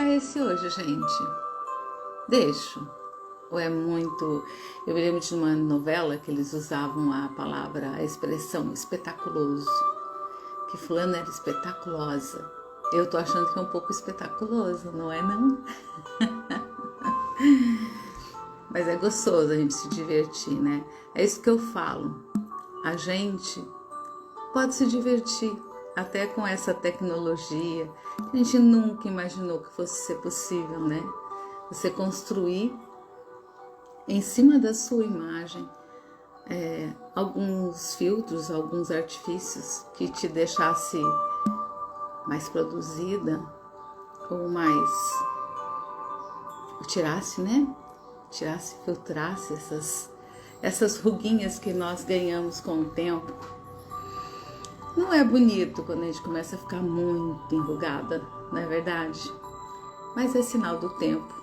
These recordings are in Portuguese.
deixar esse hoje, gente? Deixo. Ou é muito... Eu me lembro de uma novela que eles usavam a palavra, a expressão espetaculoso. Que fulano era espetaculosa. Eu tô achando que é um pouco espetaculoso, não é não? Mas é gostoso a gente se divertir, né? É isso que eu falo. A gente pode se divertir até com essa tecnologia. A gente nunca imaginou que fosse ser possível, né? Você construir em cima da sua imagem alguns filtros, alguns artifícios que te deixasse mais produzida ou mais tirasse, né? Tirasse, filtrasse essas ruguinhas que nós ganhamos com o tempo. Não é bonito quando a gente começa a ficar muito enrugada, não é verdade? Mas é sinal do tempo.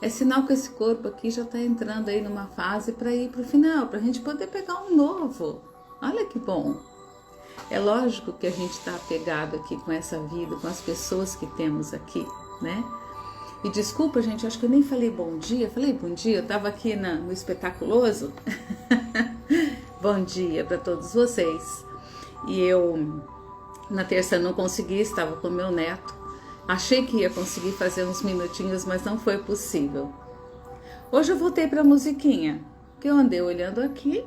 É sinal que esse corpo aqui já está entrando aí numa fase para ir para o final, para a gente poder pegar um novo. Olha que bom. É lógico que a gente está apegado aqui com essa vida, com as pessoas que temos aqui, né? E desculpa, gente, acho que eu nem falei bom dia. Falei bom dia, eu estava aqui no Espetaculoso. Bom dia para todos vocês. E eu, na terça, não consegui, estava com meu neto. Achei que ia conseguir fazer uns minutinhos, mas não foi possível. Hoje eu voltei para a musiquinha, que eu andei olhando aqui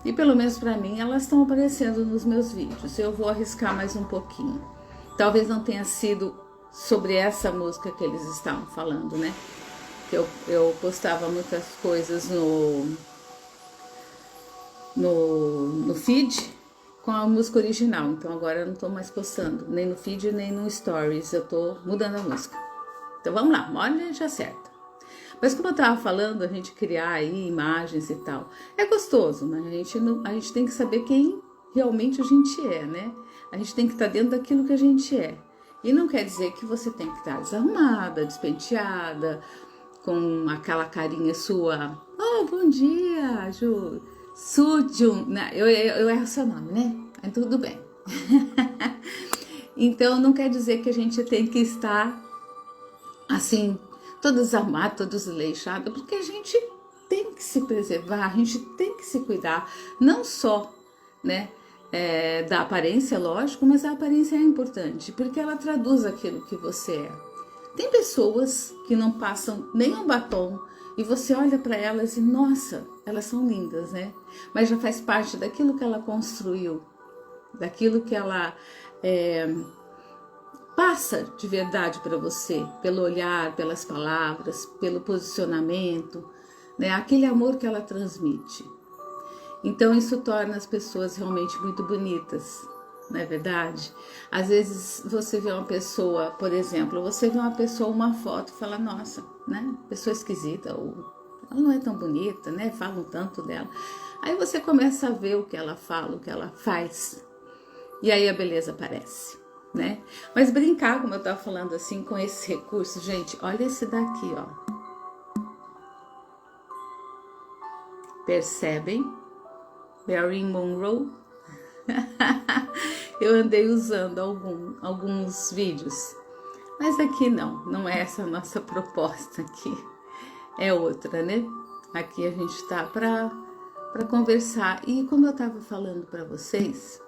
e pelo menos para mim elas estão aparecendo nos meus vídeos. Eu vou arriscar mais um pouquinho. Talvez não tenha sido sobre essa música que eles estavam falando, né? Que eu postava muitas coisas no feed com a música original, então agora eu não tô mais postando, nem no feed, nem no stories, eu tô mudando a música. Então vamos lá, uma hora a gente acerta. Mas como eu tava falando, a gente criar aí imagens e tal, é gostoso, mas a gente tem que saber quem realmente a gente é, né? A gente tem que estar dentro daquilo que a gente é. E não quer dizer que você tem que estar desarrumada, despenteada, com aquela carinha sua. Oh, bom dia, Ju. Sujun, eu erro seu nome, né? Mas tudo bem. Então não quer dizer que a gente tem que estar assim, todo desarmado, todo desleixado, porque a gente tem que se preservar, a gente tem que se cuidar, não só, né, da aparência, lógico, mas a aparência é importante, porque ela traduz aquilo que você é. Tem pessoas que não passam nenhum batom e você olha para elas e, nossa, elas são lindas, né? Mas já faz parte daquilo que ela construiu, daquilo que ela passa de verdade para você, pelo olhar, pelas palavras, pelo posicionamento, né? Aquele amor que ela transmite. Então isso torna as pessoas realmente muito bonitas, não é verdade? Às vezes você vê uma pessoa, por exemplo, você vê uma pessoa, uma foto e fala, nossa, né? Pessoa esquisita, ou ela não é tão bonita, né? Falam tanto dela. Aí você começa a ver o que ela fala, o que ela faz, e aí a beleza aparece, né? Mas brincar, como eu estava falando assim, com esses recursos, gente, olha esse daqui, ó. Percebem? Marilyn Monroe. Eu andei usando alguns vídeos, mas aqui não é essa a nossa proposta aqui, é outra, né? Aqui a gente tá para conversar. E como eu tava falando para vocês,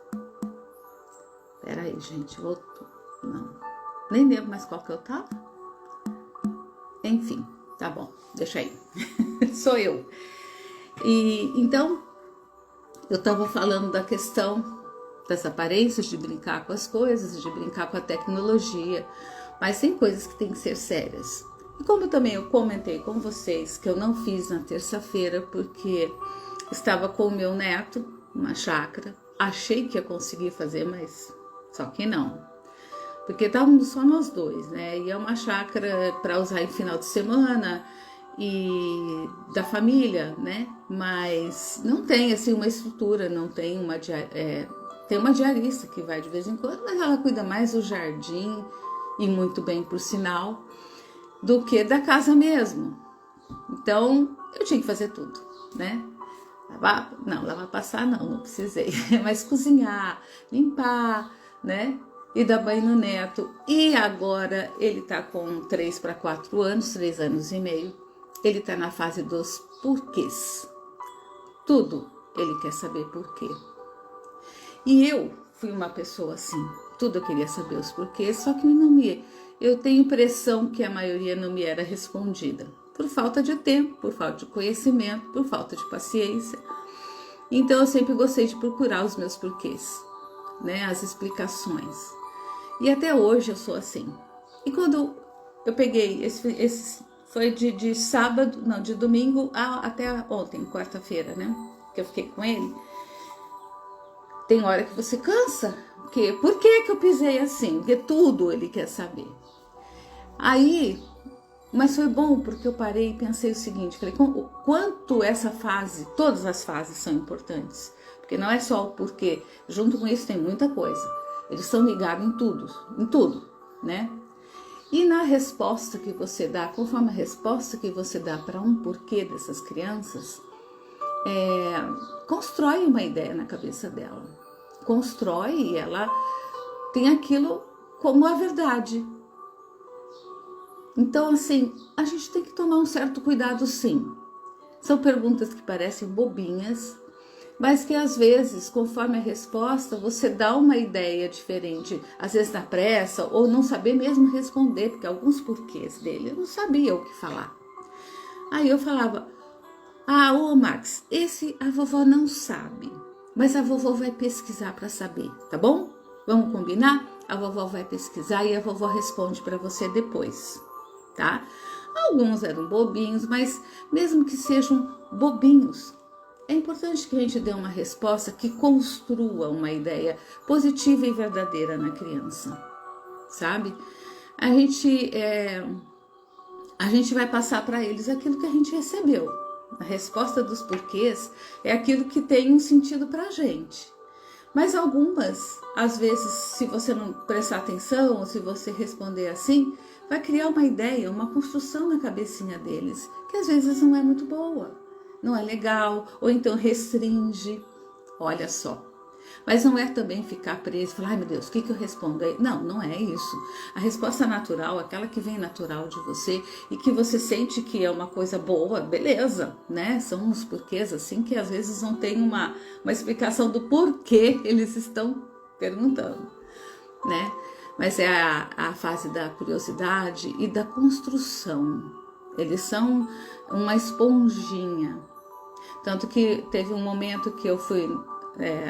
peraí, gente, voltou, não, nem lembro mais qual que eu tava. Enfim, tá bom, deixa aí. Sou eu. E então eu estava falando da questão das aparências, de brincar com as coisas, de brincar com a tecnologia, mas tem coisas que tem que ser sérias. E como também eu comentei com vocês que eu não fiz na terça-feira porque estava com o meu neto, uma chácara, achei que ia conseguir fazer, mas só que não. Porque estávamos só nós dois, né? E é uma chácara para usar em final de semana e da família, né? Mas não tem assim uma estrutura, não tem tem uma diarista que vai de vez em quando, mas ela cuida mais do jardim, e muito bem por sinal, do que da casa mesmo. Então eu tinha que fazer tudo, né? Lavar, passar não precisei, mas cozinhar, limpar, né? e dá banho no neto. E agora ele tá com 3 para 4 anos, 3 anos e meio. Ele tá na fase dos porquês. Tudo ele quer saber por quê. E eu fui uma pessoa assim, tudo eu queria saber os porquês, só que eu tenho impressão que a maioria não me era respondida. Por falta de tempo, por falta de conhecimento, por falta de paciência. Então eu sempre gostei de procurar os meus porquês, né, as explicações. E até hoje eu sou assim. E quando eu peguei, esse foi de sábado, não, de domingo até ontem, quarta-feira, né, que eu fiquei com ele. Tem hora que você cansa, porque por que eu pisei assim? Porque tudo ele quer saber. Aí, mas foi bom porque eu parei e pensei o seguinte, falei, quanto essa fase, todas as fases são importantes, porque não é só o porquê, junto com isso tem muita coisa. Eles estão ligados em tudo, né? E na resposta que você dá, conforme a resposta que você dá para um porquê dessas crianças, constrói uma ideia na cabeça dela. Constrói e ela tem aquilo como a verdade. Então, assim, a gente tem que tomar um certo cuidado, sim. São perguntas que parecem bobinhas, mas que às vezes, conforme a resposta, você dá uma ideia diferente, às vezes na pressa, ou não saber mesmo responder, porque alguns porquês dele eu não sabia o que falar. Aí eu falava, ô Max, esse a vovó não sabe, mas a vovó vai pesquisar para saber, tá bom? Vamos combinar? A vovó vai pesquisar e a vovó responde para você depois, tá? Alguns eram bobinhos, mas mesmo que sejam bobinhos, é importante que a gente dê uma resposta que construa uma ideia positiva e verdadeira na criança, sabe? A gente vai passar para eles aquilo que a gente recebeu. A resposta dos porquês é aquilo que tem um sentido para a gente. Mas algumas, às vezes, se você não prestar atenção, ou se você responder assim, vai criar uma ideia, uma construção na cabecinha deles, que às vezes não é muito boa, não é legal, ou então restringe, olha só. Mas não é também ficar preso e falar, ai meu Deus, o que eu respondo aí? Não, não é isso. A resposta natural, aquela que vem natural de você e que você sente que é uma coisa boa, beleza, né? São uns porquês assim que às vezes não tem uma explicação do porquê eles estão perguntando, né? Mas é a fase da curiosidade e da construção. Eles são uma esponjinha. Tanto que teve um momento que eu fui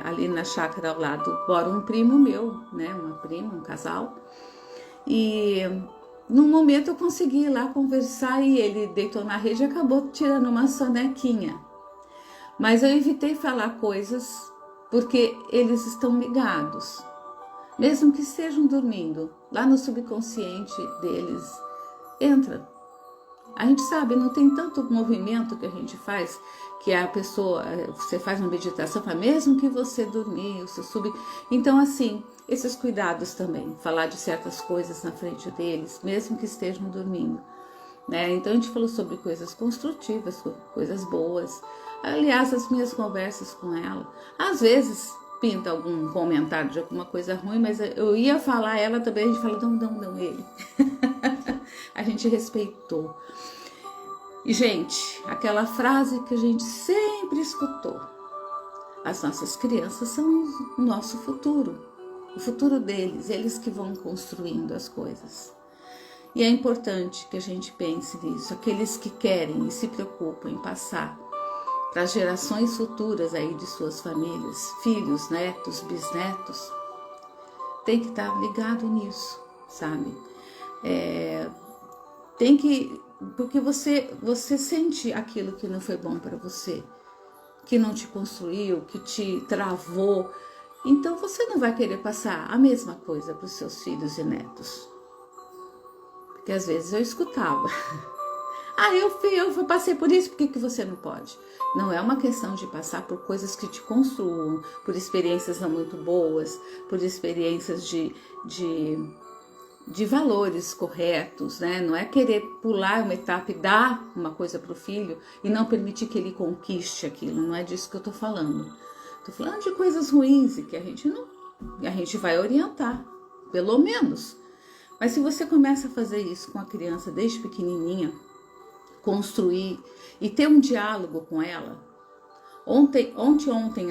ali na chácara ao lado, mora um primo meu, né? Uma prima, um casal. E num momento eu consegui ir lá conversar e ele deitou na rede e acabou tirando uma sonequinha. Mas eu evitei falar coisas porque eles estão ligados. Mesmo que estejam dormindo, lá no subconsciente deles, entra. A gente sabe, não tem tanto movimento que a gente faz, que a pessoa, você faz uma meditação, mesmo que você dormir, o seu Então, assim, esses cuidados também, falar de certas coisas na frente deles, mesmo que estejam dormindo, né? Então, a gente falou sobre coisas construtivas, coisas boas. Aliás, as minhas conversas com ela, às vezes pinta algum comentário de alguma coisa ruim, mas eu ia falar ela também, a gente fala, não, ele. A gente respeitou. E, gente, aquela frase que a gente sempre escutou, as nossas crianças são o nosso futuro, o futuro deles, eles que vão construindo as coisas. E é importante que a gente pense nisso, aqueles que querem e se preocupam em passar para as gerações futuras aí de suas famílias, filhos, netos, bisnetos, tem que estar ligado nisso, sabe? Tem que, porque você sente aquilo que não foi bom para você, que não te construiu, que te travou, então você não vai querer passar a mesma coisa para os seus filhos e netos. Porque às vezes eu escutava, eu passei por isso, por que você não pode? Não é uma questão de passar por coisas que te construam, por experiências não muito boas, por experiências de valores corretos, né? Não é querer pular uma etapa e dar uma coisa para o filho e não permitir que ele conquiste aquilo, não é disso que eu tô falando. Tô falando de coisas ruins e que a gente vai orientar, pelo menos. Mas se você começa a fazer isso com a criança desde pequenininha, construir e ter um diálogo com ela. Ontem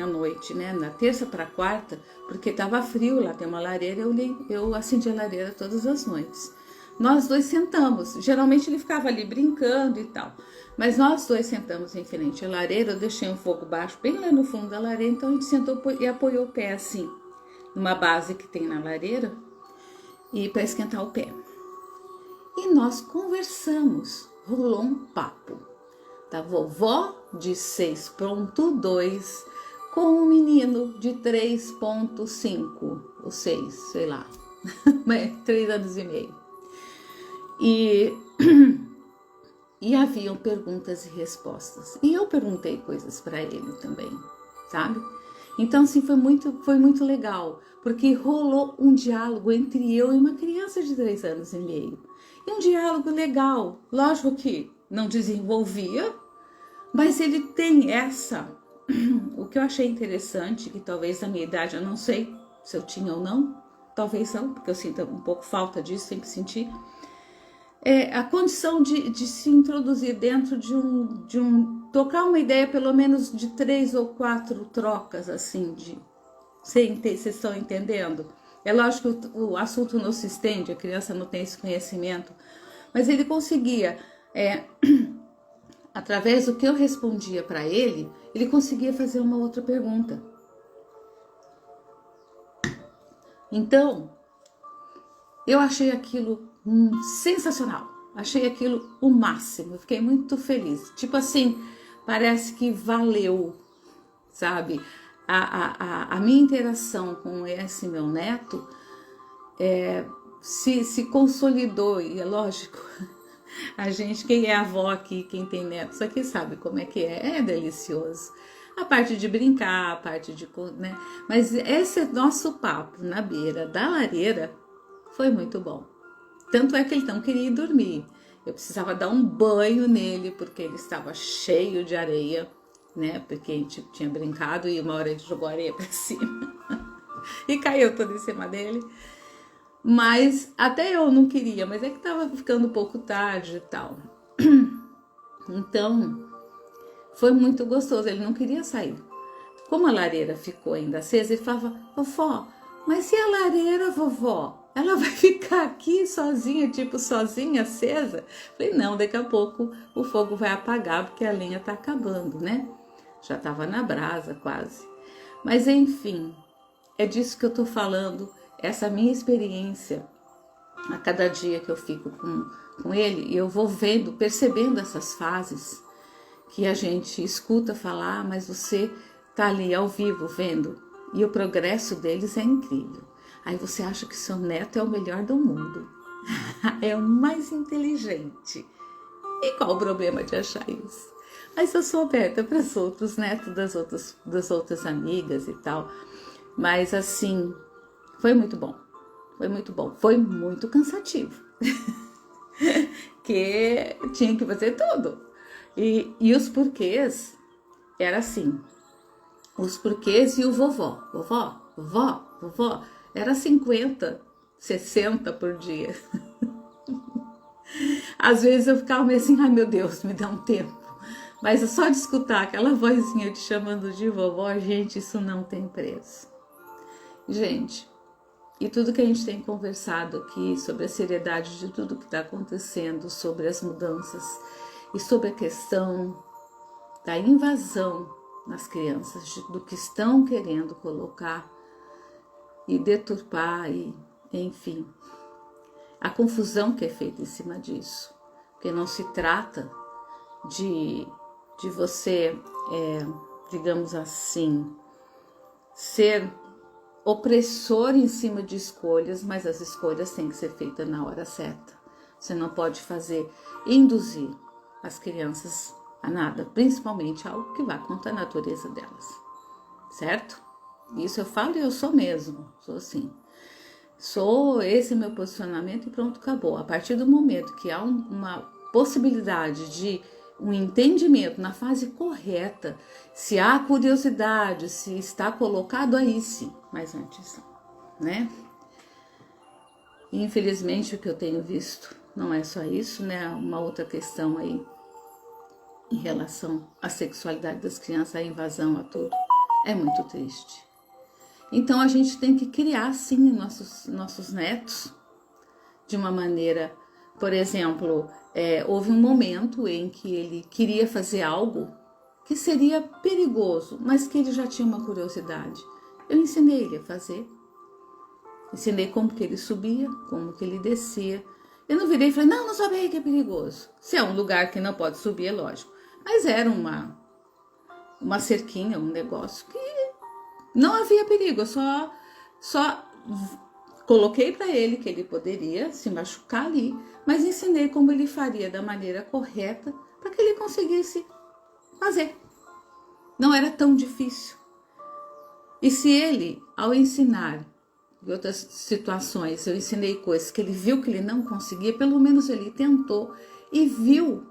à noite, né, na terça para quarta, porque estava frio, lá tem uma lareira, eu acendi a lareira todas as noites. Nós dois sentamos, geralmente ele ficava ali brincando e tal, mas nós dois sentamos em frente à lareira, eu deixei um fogo baixo bem lá no fundo da lareira, então a gente sentou e apoiou o pé assim, numa base que tem na lareira, e para esquentar o pé. E nós conversamos, rolou um papo da vovó de 6.2 com um menino de 3.5 ou 6, sei lá, 3 anos e meio. E haviam perguntas e respostas. E eu perguntei coisas para ele também, sabe? Então, assim, foi muito legal, porque rolou um diálogo entre eu e uma criança de 3 anos e meio. E um diálogo legal, lógico que não desenvolvia, mas ele tem o que eu achei interessante, que talvez na minha idade, eu não sei se eu tinha ou não, talvez não, porque eu sinto um pouco falta disso, sempre senti, a condição de se introduzir dentro de tocar uma ideia pelo menos de 3 ou 4 trocas, assim, vocês estão entendendo? É lógico que o assunto não se estende, a criança não tem esse conhecimento, mas ele conseguia, através do que eu respondia para ele, ele conseguia fazer uma outra pergunta. Então, eu achei aquilo sensacional, achei aquilo o máximo, eu fiquei muito feliz. Tipo assim, parece que valeu, sabe? A minha interação com esse meu neto se consolidou, e é lógico, a gente, quem é avó aqui, quem tem netos aqui sabe como é que é delicioso. A parte de brincar, a parte de, né? Mas esse nosso papo na beira da lareira foi muito bom. Tanto é que ele não queria ir dormir. Eu precisava dar um banho nele, porque ele estava cheio de areia, né? Porque a gente tinha brincado e uma hora ele jogou areia para cima. E caiu tudo em cima dele. Mas até eu não queria, mas é que tava ficando um pouco tarde e tal. Então, foi muito gostoso, ele não queria sair. Como a lareira ficou ainda acesa, ele falava: vovó, mas e a lareira, vovó? Ela vai ficar aqui sozinha, tipo sozinha, acesa? Falei: não, daqui a pouco o fogo vai apagar, porque a lenha tá acabando, né? Já tava na brasa quase. Mas enfim, é disso que eu tô falando, essa minha experiência. A cada dia que eu fico com ele, eu vou vendo, percebendo essas fases que a gente escuta falar, mas você tá ali ao vivo vendo, e o progresso deles é incrível. Aí você acha que seu neto é o melhor do mundo, é o mais inteligente. E qual o problema de achar isso? Mas eu sou aberta para os outros netos das outras amigas e tal. Mas assim, foi muito bom. Foi muito bom. Foi muito cansativo. Que tinha que fazer tudo. E os porquês era assim. Os porquês e o vovó. Vovó, vovó, vovó. Era 50, 60 por dia. Às vezes eu ficava meio assim: ai meu Deus, me dá um tempo. Mas só de escutar aquela vozinha te chamando de vovó, gente, isso não tem preço. Gente, e tudo que a gente tem conversado aqui sobre a seriedade de tudo que está acontecendo, sobre as mudanças e sobre a questão da invasão nas crianças, do que estão querendo colocar e deturpar, e enfim, a confusão que é feita em cima disso, porque não se trata de você, digamos assim, ser opressor em cima de escolhas, mas as escolhas têm que ser feitas na hora certa. Você não pode induzir as crianças a nada, principalmente algo que vá contra a natureza delas, certo? Isso eu falo e eu sou mesmo, sou assim. Esse é meu posicionamento e pronto, acabou. A partir do momento que há uma possibilidade de um entendimento na fase correta, se há curiosidade, se está colocado aí sim, mas antes, né? E infelizmente o que eu tenho visto não é só isso, né? Uma outra questão aí em relação à sexualidade das crianças, à invasão, a tudo. É muito triste. Então a gente tem que criar sim nossos netos de uma maneira, por exemplo, houve um momento em que ele queria fazer algo que seria perigoso, mas que ele já tinha uma curiosidade. Eu ensinei ele a fazer, ensinei como que ele subia, como que ele descia. Eu não virei e falei, não sobe aí que é perigoso. Se é um lugar que não pode subir, é lógico. Mas era uma cerquinha, um negócio que não havia perigo, eu só coloquei para ele que ele poderia se machucar ali, mas ensinei como ele faria da maneira correta para que ele conseguisse fazer. Não era tão difícil. E se ele, ao ensinar em outras situações, eu ensinei coisas que ele viu que ele não conseguia, pelo menos ele tentou e viu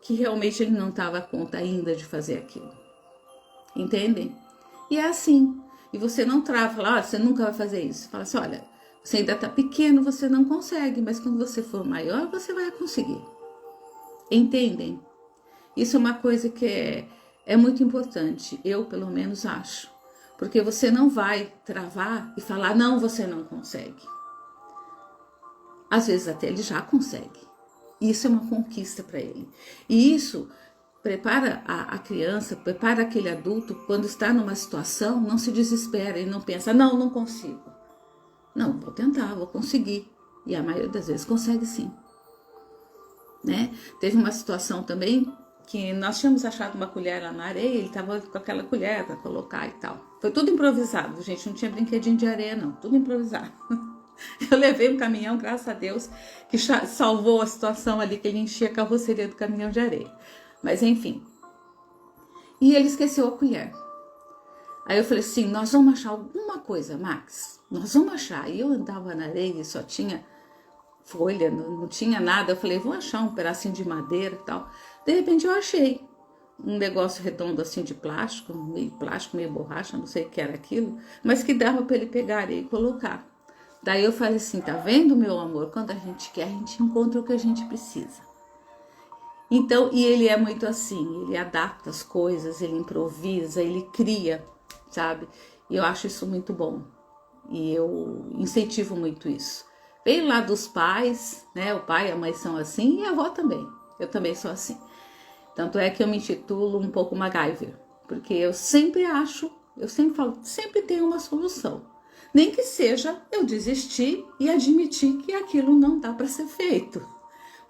que realmente ele não estava a conta ainda de fazer aquilo. Entendem? E é assim. E você não trava, fala, você nunca vai fazer isso. Fala assim, olha, você ainda está pequeno, você não consegue, mas quando você for maior, você vai conseguir. Entendem? Isso é uma coisa que é muito importante, eu pelo menos acho. Porque você não vai travar e falar, não, você não consegue. Às vezes até ele já consegue. Isso é uma conquista para ele. E isso prepara a criança, prepara aquele adulto, quando está numa situação, não se desespera e não pensa, não consigo. Não, vou tentar, vou conseguir. E a maioria das vezes consegue sim. Né? Teve uma situação também que nós tínhamos achado uma colher lá na areia, ele estava com aquela colher para colocar e tal. Foi tudo improvisado, gente, não tinha brinquedinho de areia não, tudo improvisado. Eu levei um caminhão, graças a Deus, que salvou a situação ali, que ele enchia a carroceria do caminhão de areia. Mas enfim. E ele esqueceu a colher. Aí eu falei assim, nós vamos achar alguma coisa, Max. Nós vamos achar. E eu andava na areia e só tinha folha, não tinha nada. Eu falei, vou achar um pedacinho de madeira e tal. De repente eu achei um negócio redondo assim de plástico, meio borracha, não sei o que era aquilo, mas que dava para ele pegar areia e colocar. Daí eu falei assim, tá vendo, meu amor? Quando a gente quer, a gente encontra o que a gente precisa. Então, e ele é muito assim, ele adapta as coisas, ele improvisa, ele cria, sabe? E eu acho isso muito bom. E eu incentivo muito isso. Veio lá dos pais, né? O pai e a mãe são assim e a avó também. Eu também sou assim. Tanto é que eu me intitulo um pouco MacGyver, porque eu sempre acho, eu sempre falo, sempre tem uma solução. Nem que seja eu desistir e admitir que aquilo não dá para ser feito.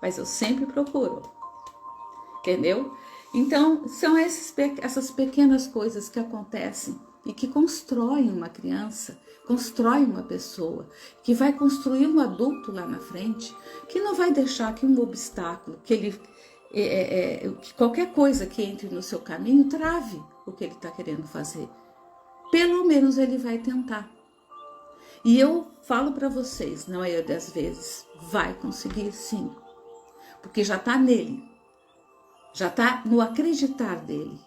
Mas eu sempre procuro. Entendeu? Então, são essas pequenas coisas que acontecem e que constroem uma criança, constroem uma pessoa, que vai construir um adulto lá na frente, que não vai deixar que um obstáculo, que qualquer coisa que entre no seu caminho trave o que ele está querendo fazer. Pelo menos ele vai tentar. E eu falo para vocês, na maioria das vezes, vai conseguir sim, porque já está nele. Já está no acreditar dele,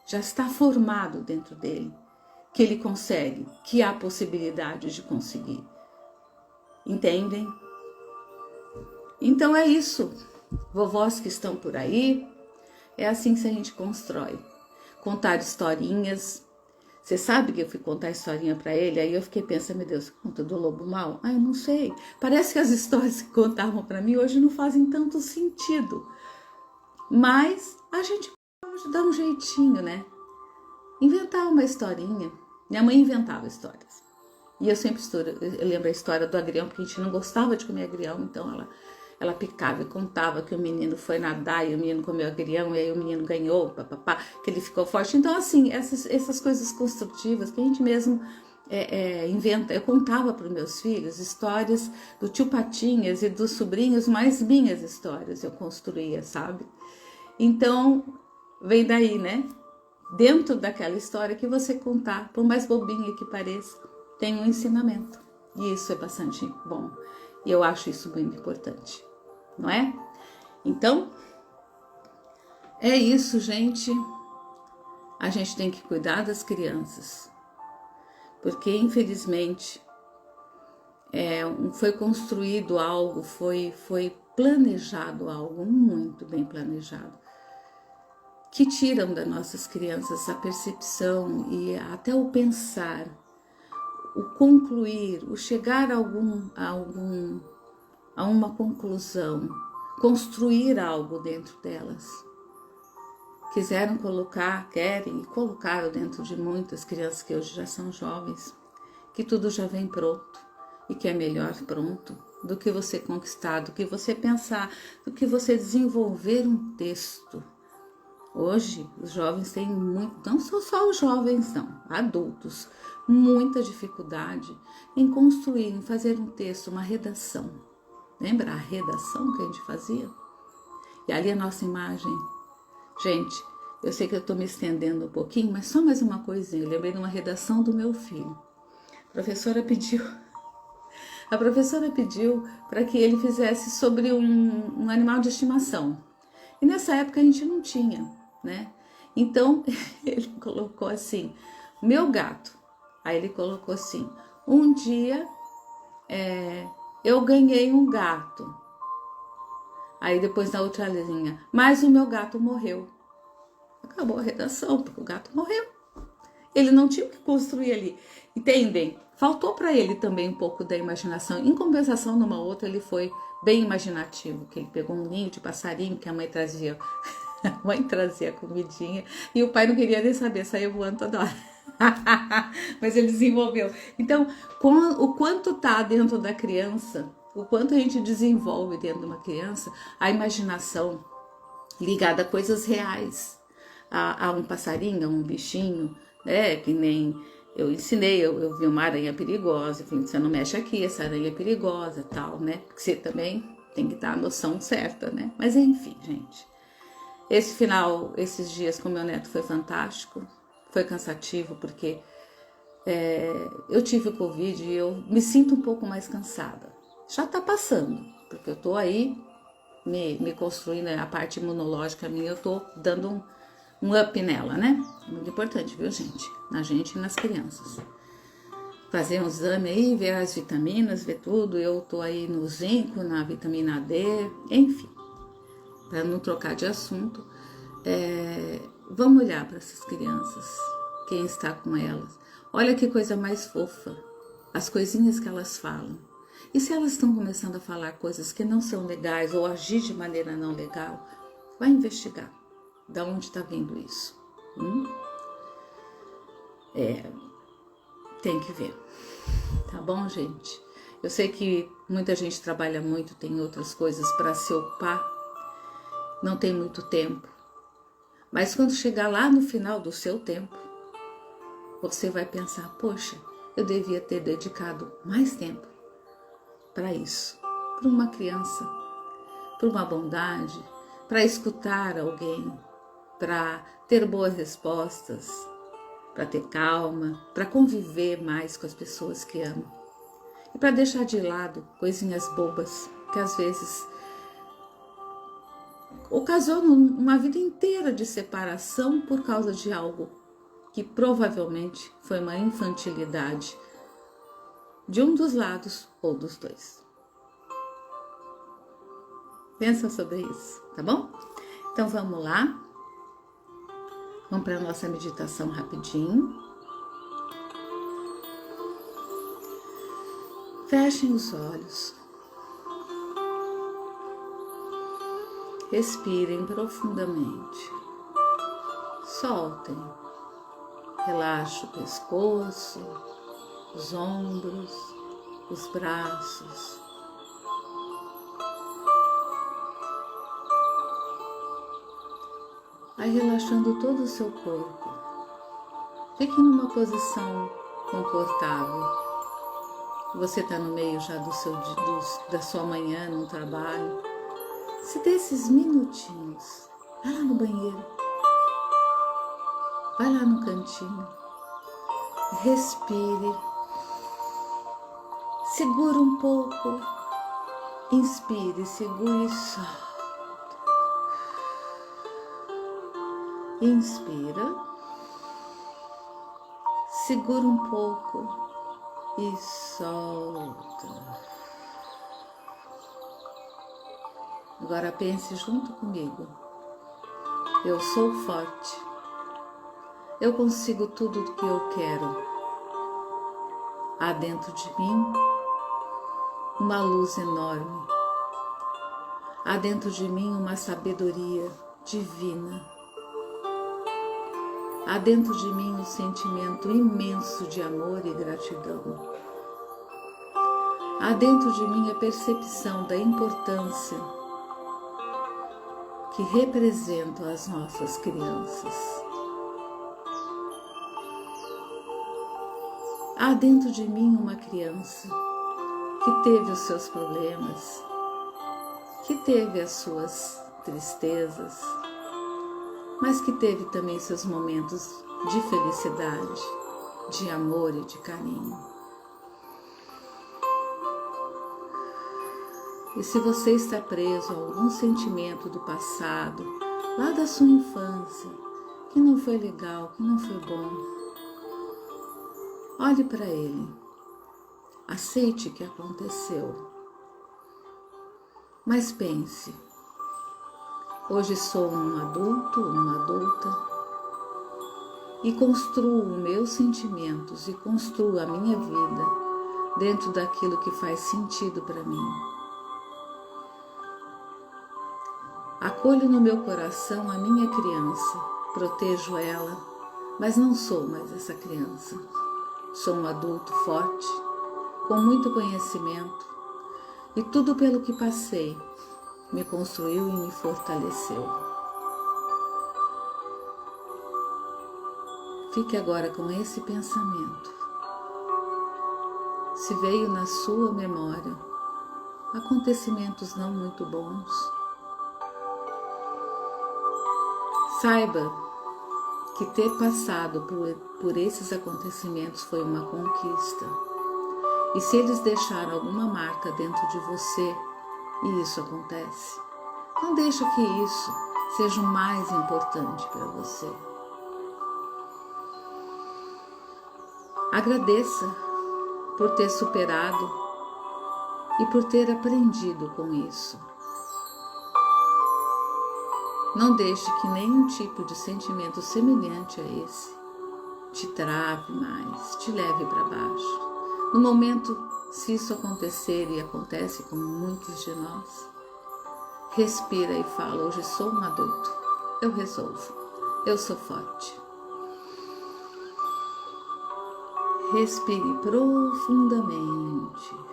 já está formado dentro dele, que ele consegue, que há possibilidade de conseguir. Entendem? Então é isso. Vovós que estão por aí, é assim que a gente constrói. Contar historinhas. Você sabe que eu fui contar historinha para ele, aí eu fiquei pensando, meu Deus, conta do lobo mau? Eu não sei. Parece que as histórias que contavam para mim hoje não fazem tanto sentido. Mas a gente pode dar um jeitinho, né? Inventar uma historinha. Minha mãe inventava histórias. E eu sempre eu lembro a história do agrião, porque a gente não gostava de comer agrião, então ela picava e contava que o menino foi nadar e o menino comeu agrião, e aí o menino ganhou, papapá, que ele ficou forte. Então, assim, essas coisas construtivas que a gente mesmo inventa. Eu contava para os meus filhos histórias do tio Patinhas e dos sobrinhos, mas minhas histórias eu construía, sabe? Então, vem daí, né? Dentro daquela história que você contar, por mais bobinha que pareça, tem um ensinamento. E isso é bastante bom. E eu acho isso muito importante, não é? Então, é isso, gente. A gente tem que cuidar das crianças. Porque, infelizmente, Foi construído algo, foi planejado algo muito bem planejado, que tiram das nossas crianças a percepção e até o pensar, o concluir, o chegar a uma conclusão, construir algo dentro delas. Quiseram colocar, querem e colocaram dentro de muitas crianças que hoje já são jovens, que tudo já vem pronto e que é melhor pronto do que você conquistar, do que você pensar, do que você desenvolver um texto. Hoje, os jovens têm muito, não são só os jovens não, adultos, muita dificuldade em construir, em fazer um texto, uma redação. Lembra a redação que a gente fazia? E ali a nossa imagem. Gente, eu sei que eu estou me estendendo um pouquinho, mas só mais uma coisinha. Eu lembrei de uma redação do meu filho. A professora pediu para que ele fizesse sobre um animal de estimação. E nessa época a gente não tinha, né? Então ele colocou assim, meu gato. Aí ele colocou assim, um dia eu ganhei um gato. Aí depois na outra linha, mas o meu gato morreu. Acabou a redação, porque o gato morreu. Ele não tinha o que construir ali. Entendem? Faltou para ele também um pouco da imaginação. Em compensação, numa outra, ele foi bem imaginativo, que ele pegou um ninho de passarinho que a mãe trazia. A mãe trazia comidinha e o pai não queria nem saber, saía voando toda hora. Mas ele desenvolveu. Então, o quanto tá dentro da criança, o quanto a gente desenvolve dentro de uma criança, a imaginação ligada a coisas reais, a um passarinho, a um bichinho, né? Que nem eu ensinei, eu vi uma aranha perigosa, falei, você não mexe aqui, essa aranha é perigosa, tal, né? Porque você também tem que dar a noção certa, né? Mas enfim, gente. Esses dias com meu neto foi fantástico, foi cansativo, porque eu tive Covid e eu me sinto um pouco mais cansada. Já tá passando, porque eu tô aí me construindo a parte imunológica minha, eu tô dando um up nela, né? Muito importante, viu, gente? Na gente e nas crianças. Fazer um exame aí, ver as vitaminas, ver tudo. Eu tô aí no zinco, na vitamina D, enfim. Para não trocar de assunto, vamos olhar para essas crianças, quem está com elas. Olha que coisa mais fofa, as coisinhas que elas falam. E se elas estão começando a falar coisas que não são legais ou agir de maneira não legal, vai investigar. Da onde está vindo isso? Tem que ver. Tá bom, gente? Eu sei que muita gente trabalha muito, tem outras coisas para se ocupar, não tem muito tempo. Mas quando chegar lá no final do seu tempo, você vai pensar, poxa, eu devia ter dedicado mais tempo para isso, para uma criança, para uma bondade, para escutar alguém, para ter boas respostas, para ter calma, para conviver mais com as pessoas que amo e para deixar de lado coisinhas bobas que às vezes ocasionam uma vida inteira de separação por causa de algo que provavelmente foi uma infantilidade de um dos lados ou dos dois. Pensa sobre isso, tá bom? Então vamos lá. Vamos para a nossa meditação rapidinho. Fechem os olhos. Respirem profundamente. Soltem. Relaxe o pescoço, os ombros, os braços. Vai relaxando todo o seu corpo. Fique numa posição confortável. Você está no meio já da sua manhã no trabalho. Se dê esses minutinhos, vai lá no banheiro, vai lá no cantinho, respire, segura um pouco, inspire, segure e solta. Inspira, segura um pouco e solta. Agora pense junto comigo. Eu sou forte. Eu consigo tudo o que eu quero. Há dentro de mim uma luz enorme. Há dentro de mim uma sabedoria divina. Há dentro de mim um sentimento imenso de amor e gratidão. Há dentro de mim a percepção da importância que representam as nossas crianças. Há dentro de mim uma criança que teve os seus problemas, que teve as suas tristezas, mas que teve também seus momentos de felicidade, de amor e de carinho. E se você está preso a algum sentimento do passado, lá da sua infância, que não foi legal, que não foi bom, olhe para ele, aceite o que aconteceu, mas pense, hoje sou um adulto, uma adulta, e construo meus sentimentos e construo a minha vida dentro daquilo que faz sentido para mim. Acolho no meu coração a minha criança, protejo ela, mas não sou mais essa criança. Sou um adulto forte, com muito conhecimento, e tudo pelo que passei me construiu e me fortaleceu. Fique agora com esse pensamento. Se veio na sua memória acontecimentos não muito bons, saiba que ter passado por esses acontecimentos foi uma conquista. E se eles deixaram alguma marca dentro de você, e isso acontece, não deixe que isso seja o mais importante para você. Agradeça por ter superado e por ter aprendido com isso. Não deixe que nenhum tipo de sentimento semelhante a esse te trave mais, te leve para baixo. No momento, se isso acontecer, e acontece com muitos de nós, respira e fala, hoje sou um adulto, eu resolvo, eu sou forte. Respire profundamente.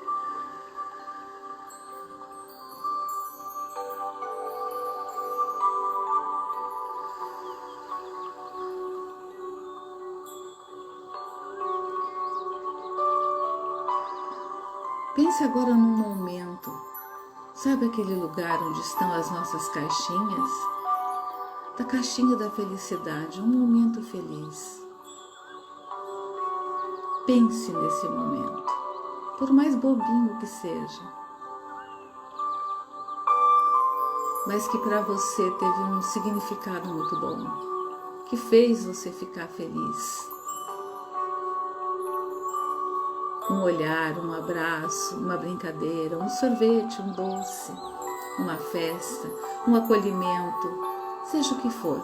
Pense agora num momento, sabe aquele lugar onde estão as nossas caixinhas? Da caixinha da felicidade, um momento feliz. Pense nesse momento, por mais bobinho que seja, mas que para você teve um significado muito bom, que fez você ficar feliz. Um olhar, um abraço, uma brincadeira, um sorvete, um doce, uma festa, um acolhimento, seja o que for.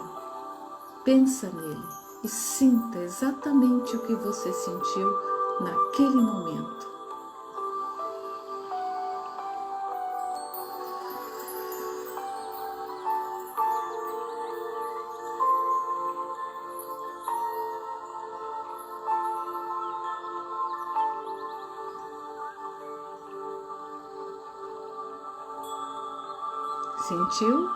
Pensa nele e sinta exatamente o que você sentiu naquele momento. Sentiu?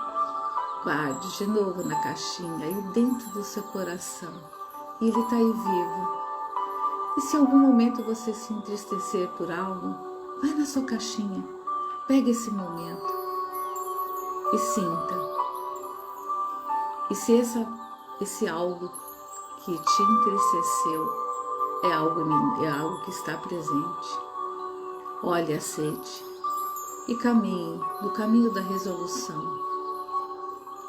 Guarde de novo na caixinha, aí dentro do seu coração. E ele está aí vivo. E se em algum momento você se entristecer por algo, vai na sua caixinha, pega esse momento e sinta. E se esse algo que te entristeceu é algo que está presente, olhe, aceite e caminhe no caminho da resolução,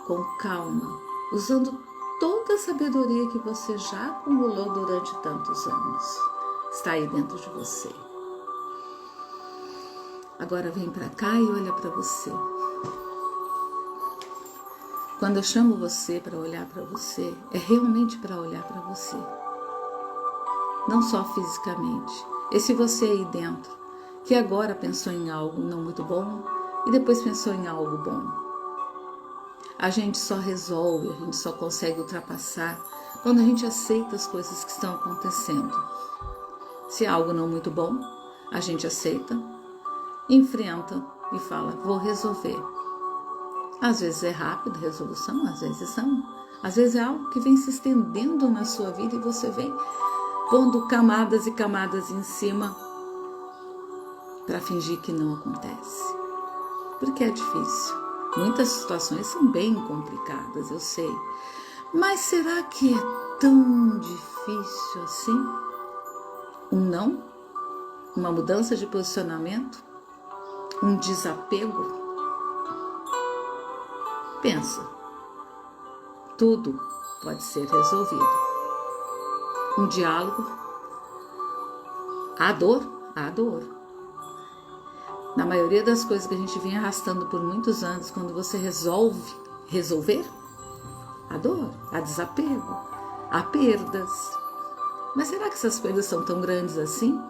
com calma, usando toda a sabedoria que você já acumulou durante tantos anos. está aí dentro de você. Agora vem para cá e olha para você. Quando eu chamo você para olhar para você, é realmente para olhar para você. Não só fisicamente. Esse você aí dentro, que agora pensou em algo não muito bom e depois pensou em algo bom. A gente só resolve, a gente só consegue ultrapassar quando a gente aceita as coisas que estão acontecendo. Se é algo não muito bom, a gente aceita, enfrenta e fala, vou resolver. Às vezes é rápido a resolução, às vezes não. Às vezes é algo que vem se estendendo na sua vida e você vem pondo camadas e camadas em cima para fingir que não acontece. Porque é difícil. Muitas situações são bem complicadas, eu sei. Mas será que é tão difícil assim? Um não? Uma mudança de posicionamento? Um desapego? Pensa, tudo pode ser resolvido. Um diálogo, há dor. Na maioria das coisas que a gente vem arrastando por muitos anos, quando você resolver, há dor, há desapego, há perdas. Mas será que essas perdas são tão grandes assim?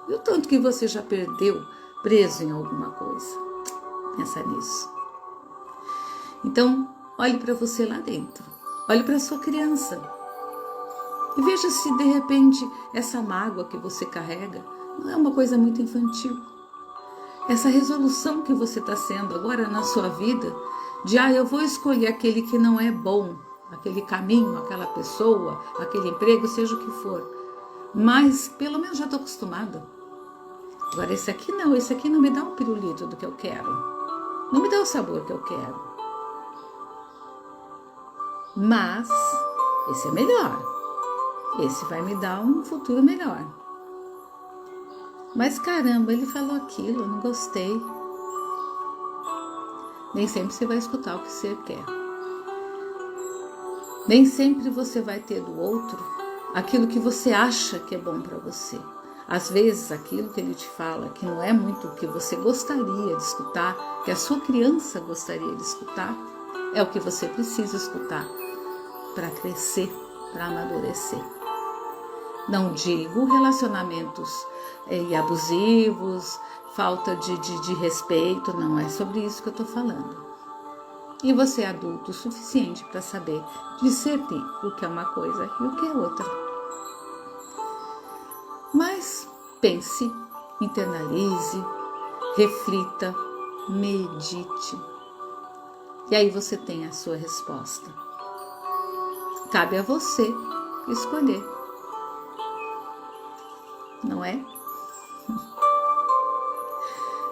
E o tanto que você já perdeu preso em alguma coisa? Pensa nisso. Então, olhe para você lá dentro. Olhe para sua criança. E veja se, de repente, essa mágoa que você carrega não é uma coisa muito infantil. Essa resolução que você está sendo agora na sua vida, de eu vou escolher aquele que não é bom, aquele caminho, aquela pessoa, aquele emprego, seja o que for. Mas, pelo menos já estou acostumada. Agora, esse aqui não me dá um pirulito do que eu quero. Não me dá o sabor que eu quero. Mas esse é melhor. Esse vai me dar um futuro melhor. Mas caramba, ele falou aquilo, eu não gostei. Nem sempre você vai escutar o que você quer. Nem sempre você vai ter do outro aquilo que você acha que é bom para você. Às vezes aquilo que ele te fala que não é muito o que você gostaria de escutar, que a sua criança gostaria de escutar, é o que você precisa escutar para crescer, para amadurecer. Não digo relacionamentos abusivos, falta de respeito, não é sobre isso que eu estou falando. E você é adulto o suficiente para saber discernir o que é uma coisa e o que é outra. Mas pense, internalize, reflita, medite. E aí você tem a sua resposta. Cabe a você escolher. Não é?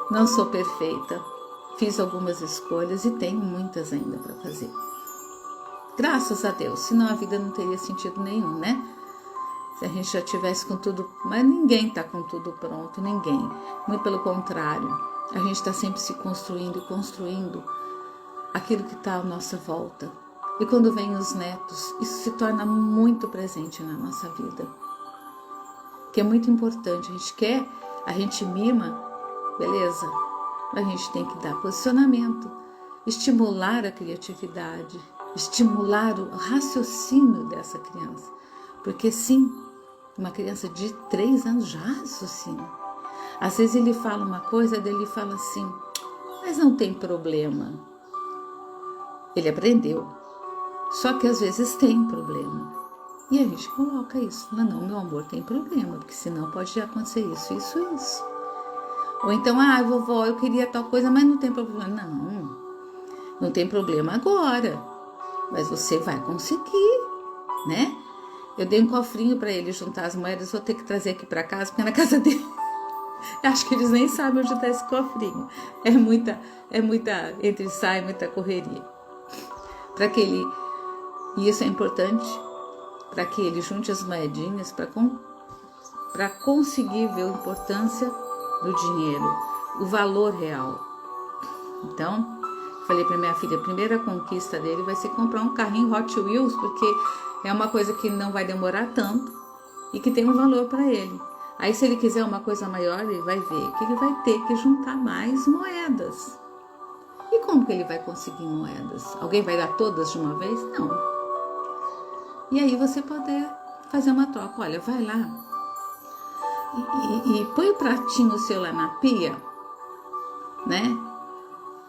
Não sou perfeita. Fiz algumas escolhas e tenho muitas ainda para fazer. Graças a Deus, senão a vida não teria sentido nenhum, né? Se a gente já tivesse com tudo... Mas ninguém está com tudo pronto, ninguém. Muito pelo contrário. A gente está sempre se construindo e construindo aquilo que está à nossa volta. E quando vem os netos, isso se torna muito presente na nossa vida. Que é muito importante. A gente quer, a gente mima, beleza? A gente tem que dar posicionamento, estimular a criatividade, estimular o raciocínio dessa criança. Porque sim, uma criança de 3 anos já raciocina. Às vezes ele fala uma coisa, daí ele fala assim, mas não tem problema. Ele aprendeu. Só que às vezes tem problema. E a gente coloca isso. Não, meu amor, tem problema, porque senão pode acontecer isso, isso, isso. Ou então, vovó, eu queria tal coisa, mas não tem problema. Não tem problema agora. Mas você vai conseguir, né? Eu dei um cofrinho para ele juntar as moedas, vou ter que trazer aqui para casa, porque é na casa dele. Acho que eles nem sabem onde está esse cofrinho. É muita entre sai, muita correria. Para que ele... E isso é importante, para que ele junte as moedinhas para conseguir ver a importância do dinheiro, o valor real. Então, falei para minha filha, a primeira conquista dele vai ser comprar um carrinho Hot Wheels, porque é uma coisa que não vai demorar tanto e que tem um valor para ele. Aí se ele quiser uma coisa maior, ele vai ver que ele vai ter que juntar mais moedas. E como que ele vai conseguir moedas? Alguém vai dar todas de uma vez? Não. E aí você poder fazer uma troca. Olha, vai lá e põe o pratinho seu lá na pia, né?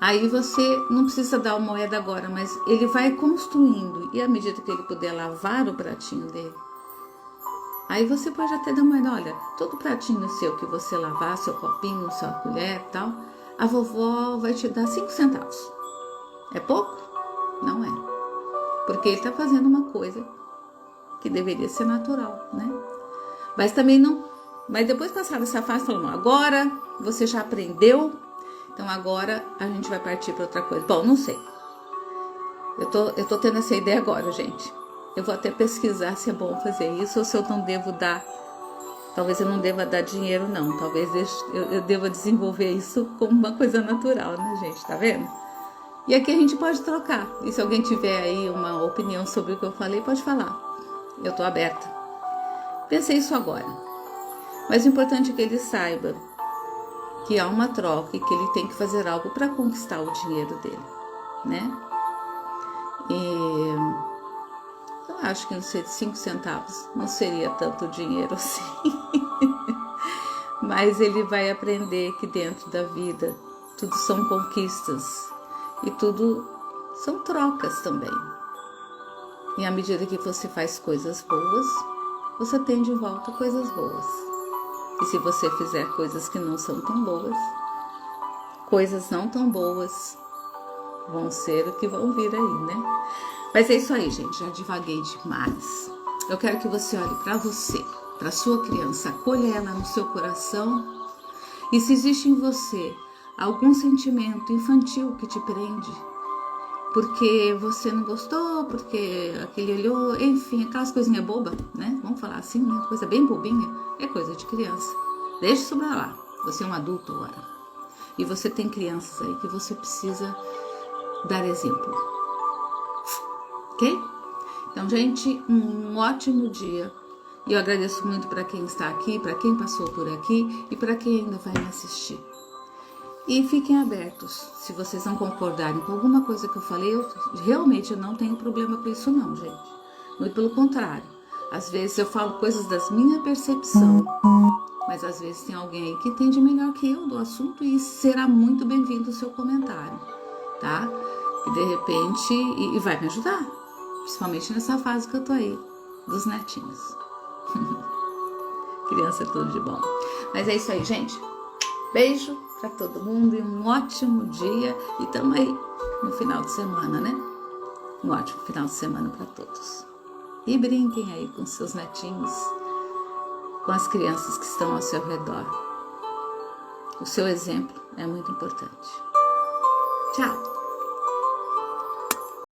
Aí você não precisa dar a moeda agora, mas ele vai construindo. E à medida que ele puder lavar o pratinho dele, aí você pode até dar moeda. Olha, todo pratinho seu que você lavar, seu copinho, sua colher e tal, a vovó vai te dar 5 centavos. É pouco? Não é. Porque ele está fazendo uma coisa que deveria ser natural, né? Mas também não... Mas depois passava essa fase, falou, agora você já aprendeu, então agora a gente vai partir para outra coisa. Bom, não sei. Eu tô tendo essa ideia agora, gente. Eu vou até pesquisar se é bom fazer isso ou se eu não devo dar. Talvez eu não deva dar dinheiro, não. Talvez eu deva desenvolver isso como uma coisa natural, né, gente? Tá vendo? E aqui a gente pode trocar. E se alguém tiver aí uma opinião sobre o que eu falei, pode falar. Eu tô aberta. Pensei isso agora. Mas o importante é que ele saiba que há uma troca e que ele tem que fazer algo para conquistar o dinheiro dele, né? E eu acho que não sei, 5 centavos não seria tanto dinheiro assim. Mas ele vai aprender que dentro da vida tudo são conquistas e tudo são trocas também. E à medida que você faz coisas boas, você tem de volta coisas boas. E se você fizer coisas que não são tão boas, coisas não tão boas vão ser o que vão vir aí, né? Mas é isso aí, gente. Já divaguei demais. Eu quero que você olhe para você, para sua criança, acolha ela no seu coração. E se existe em você algum sentimento infantil que te prende, porque você não gostou, porque aquele olhou, enfim, aquelas coisinhas bobas, né? Vamos falar assim, né? Coisa bem bobinha, é coisa de criança. Deixa isso pra lá. Você é um adulto agora. E você tem crianças aí que você precisa dar exemplo. Ok? Então, gente, um ótimo dia. E eu agradeço muito para quem está aqui, para quem passou por aqui e para quem ainda vai me assistir. E fiquem abertos. Se vocês não concordarem com alguma coisa que eu falei, eu realmente não tenho problema com isso não, gente. Muito pelo contrário. Às vezes eu falo coisas das minha percepção, mas às vezes tem alguém aí que entende melhor que eu do assunto e será muito bem-vindo o seu comentário, tá? E de repente, e vai me ajudar, principalmente nessa fase que eu tô aí, dos netinhos. Criança é tudo de bom. Mas é isso aí, gente. Beijo para todo mundo e um ótimo dia. E tamo aí no final de semana, né? Um ótimo final de semana para todos. E brinquem aí com seus netinhos, com as crianças que estão ao seu redor. O seu exemplo é muito importante. Tchau!